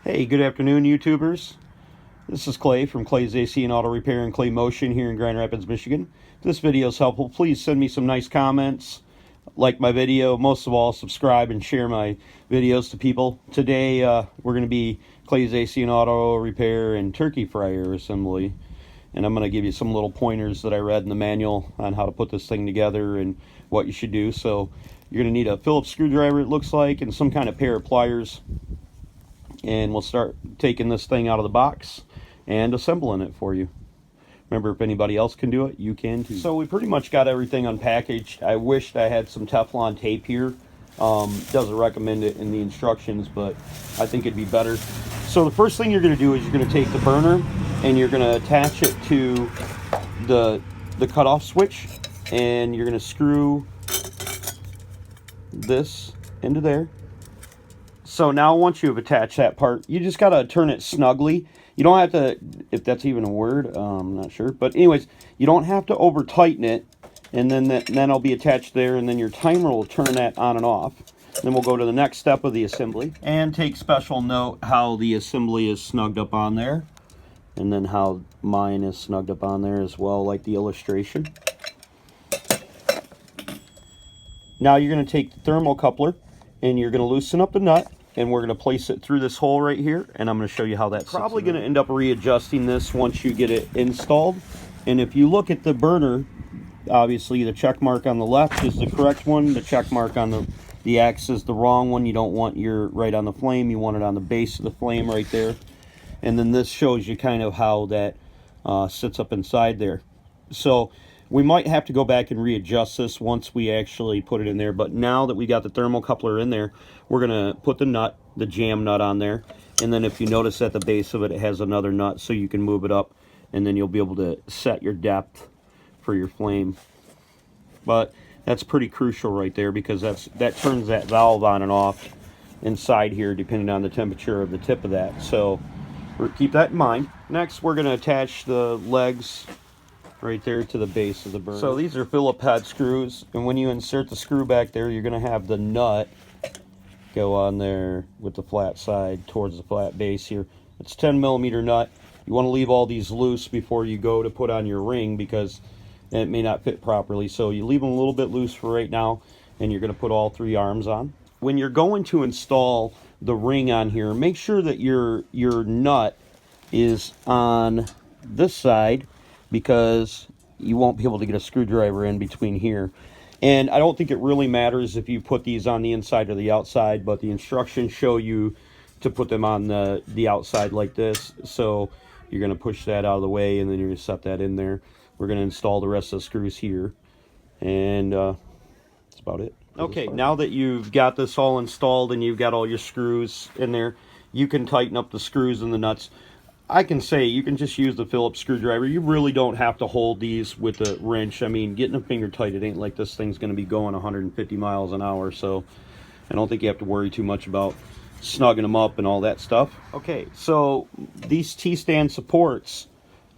Hey, good afternoon, YouTubers. This is Clay from Clay's AC and Auto Repair and Clay Motion here in Grand Rapids, Michigan. If this video is helpful, please send me some nice comments, like my video, most of all, subscribe and share my videos to people. Today, we're going to be Clay's AC and Auto Repair and Turkey Fryer Assembly, and I'm going to give you some little pointers that I read in the manual on how to put this thing together and what you should do. So, you're going to need a Phillips screwdriver, it looks like, and some kind of pair of pliers. And we'll start taking this thing out of the box and assembling it for you. Remember, if anybody else can do it, you can too. So we pretty much got everything unpackaged. I wished I had some Teflon tape here. Doesn't recommend it in the instructions, but I think it'd be better. So the first thing you're going to do is you're going to take the burner and you're going to attach it to the cutoff switch, and you're going to screw this into there. So now once you've attached that part, you just got to turn it snugly. You don't have to, if that's even a word, I'm not sure. But anyways, you don't have to over tighten it, and then it'll be attached there, and then your timer will turn that on and off. Then we'll go to the next step of the assembly. And take special note how the assembly is snugged up on there, and then how mine is snugged up on there as well, like the illustration. Now you're going to take the thermocoupler, and you're going to loosen up the nut. And we're going to place it through this hole right here, and I'm going to show you how that's probably going to end up readjusting this once you get it installed. And if you look at the burner, obviously the check mark on the left is the correct one. The check mark on the X is the wrong one. You don't want your right on the flame. You want it on the base of the flame right there. And then this shows you kind of how that sits up inside there. So we might have to go back and readjust this once we actually put it in there. But now that we got the thermocoupler in there, we're going to put the nut, the jam nut on there. And then if you notice at the base of it, it has another nut so you can move it up. And then you'll be able to set your depth for your flame. But that's pretty crucial right there, because that turns that valve on and off inside here depending on the temperature of the tip of that. So keep that in mind. Next, we're going to attach the legs right there to the base of the burner. So these are Phillips head screws, and when you insert the screw back there, you're going to have the nut go on there with the flat side towards the flat base here. It's 10mm nut. You want to leave all these loose before you go to put on your ring, because it may not fit properly. So you leave them a little bit loose for right now, and you're going to put all three arms on. When you're going to install the ring on here, make sure that your nut is on this side, because you won't be able to get a screwdriver in between here. And I don't think it really matters if you put these on the inside or the outside, but the instructions show you to put them on the outside like this. So you're going to push that out of the way, and then you're going to set that in there. We're going to install the rest of the screws here, and that's about it. Okay, now that you've got this all installed and you've got all your screws in there, you can tighten up the screws and the nuts. I can say you can just use the Phillips screwdriver. You really don't have to hold these with a wrench. I mean, getting them finger tight, it ain't like this thing's going to be going 150 miles an hour, so I don't think you have to worry too much about snugging them up and all that stuff. Okay, so these T-stand supports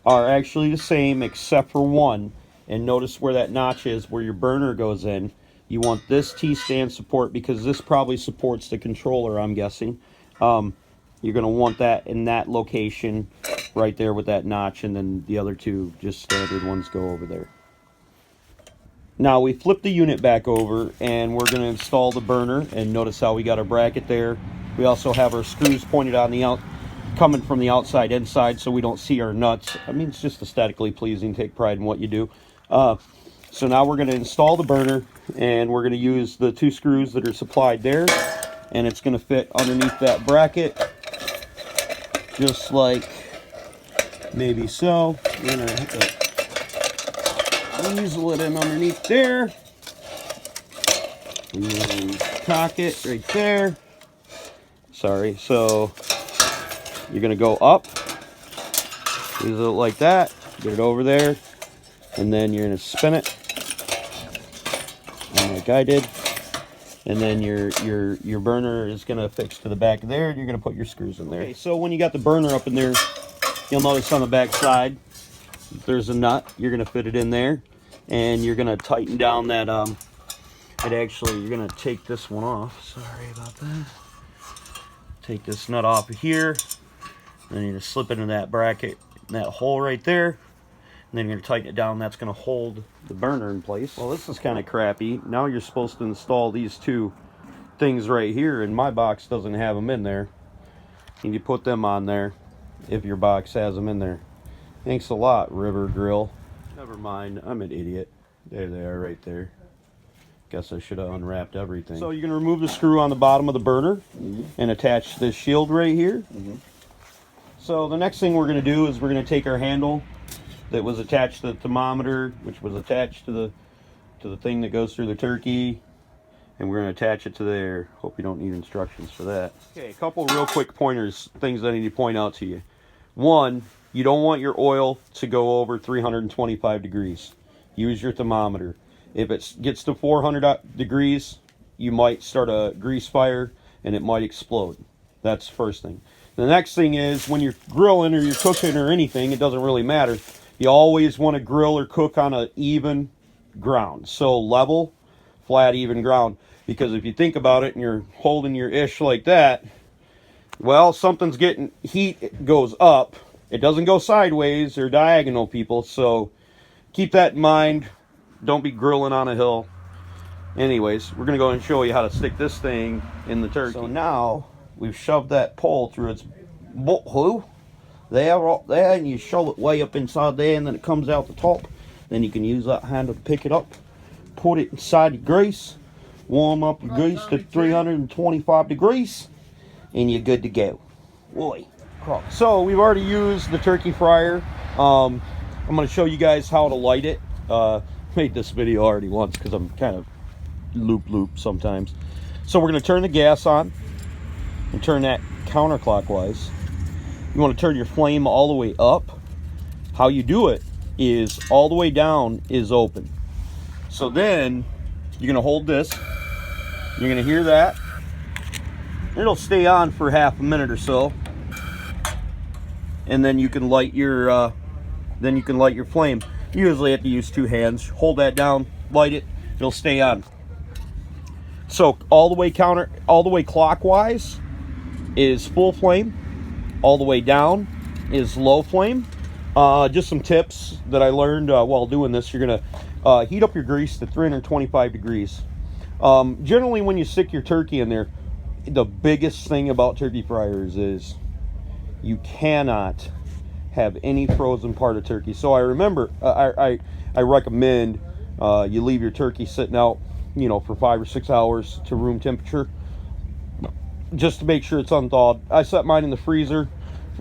are actually the same except for one, and notice where that notch is where your burner goes in. You want this T-stand support because this probably supports the controller, I'm guessing. You're going to want that in that location right there with that notch, and then the other two just standard ones go over there. Now we flip the unit back over, and we're going to install the burner, and notice how we got our bracket there. We also have our screws pointed on the coming from the outside inside, so we don't see our nuts. I mean, it's just aesthetically pleasing. Take pride in what you do. So now we're going to install the burner, and we're going to use the two screws that are supplied there, and it's going to fit underneath that bracket, just like maybe so. We're going to weasel it in underneath there, and then cock it right there. Sorry, so you're going to go up, weasel it like that, get it over there, and then you're going to spin it like I did. And then your burner is going to affix to the back there, and you're going to put your screws in there. Okay, so when you got the burner up in there, you'll notice on the back side, there's a nut. You're going to fit it in there, and you're going to tighten down that, you're going to take this one off. Sorry about that. take this nut off of here. Then you're going to slip into that bracket, that hole right there. And then you're going to tighten it down. That's going to hold the burner in place. Well, this is kind of crappy. Now you're supposed to install these two things right here, and my box doesn't have them in there. And you put them on there if your box has them in there. Thanks a lot, Rivergrille. Never mind, I'm an idiot. There they are right there. Guess I should have unwrapped everything. So you're going to remove the screw on the bottom of the burner and attach this shield right here. So the next thing we're going to do is we're going to take our handle that was attached to the thermometer, which was attached to the thing that goes through the turkey, and we're going to attach it to there. Hope you don't need instructions for that. Okay, a couple real quick pointers, things I need to point out to you. One, you don't want your oil to go over 325 degrees. Use your thermometer. If it gets to 400 degrees, you might start a grease fire and it might explode. That's the first thing. The next thing is when you're grilling or you're cooking or anything, it doesn't really matter. You always want to grill or cook on an even ground. So level, flat, even ground. Because if you think about it and you're holding your ish like that, well, something's getting heat, it goes up. It doesn't go sideways or diagonal, people. So keep that in mind. Don't be grilling on a hill. Anyways, we're going to go and show you how to stick this thing in the turkey. So now we've shoved that pole through its butthole. There, and you shove it way up inside there, and then it comes out the top. Then you can use that handle to pick it up, put it inside your grease, warm up your grease to 325 degrees, and you're good to go. Boy, so we've already used the turkey fryer. I'm going to show you guys how to light it. Made this video already once because I'm kind of loop sometimes. So we're going to turn the gas on and turn that counterclockwise. You want to turn your flame all the way up. How you do it is all the way down is open. So then you're going to hold this. You're going to hear that. It'll stay on for half a minute or so. And then you can light your flame. You usually have to use two hands. Hold that down, light it, it'll stay on. So all the way clockwise is full flame. All the way down is low flame. Just some tips that I learned while doing this. You're gonna heat up your grease to 325 degrees. Generally when you stick your turkey in there, the biggest thing about turkey fryers is you cannot have any frozen part of turkey. So I remember, I recommend you leave your turkey sitting out, for 5 or 6 hours to room temperature, just to make sure it's unthawed. I set mine in the freezer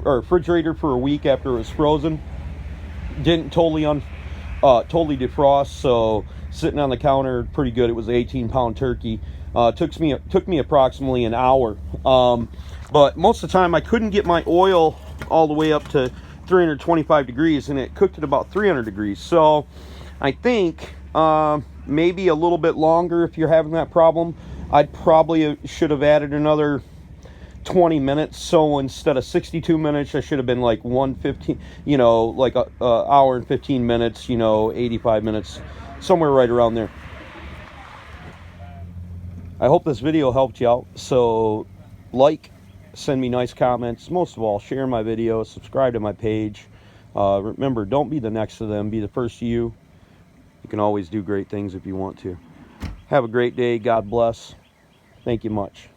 or refrigerator for a week after it was frozen. Didn't totally defrost, so sitting on the counter, pretty good. It was an 18-pound turkey. Took me approximately an hour. But most of the time I couldn't get my oil all the way up to 325 degrees, and it cooked at about 300 degrees. So I think maybe a little bit longer if you're having that problem. I'd probably should have added another 20 minutes. So instead of 62 minutes, I should have been like 115, like a hour and 15 minutes, 85 minutes, somewhere right around there. I hope this video helped you out. So send me nice comments. Most of all, share my video, subscribe to my page. Remember, don't be the next to them, be the first to you. You can always do great things if you want to. Have a great day. God bless. Thank you much.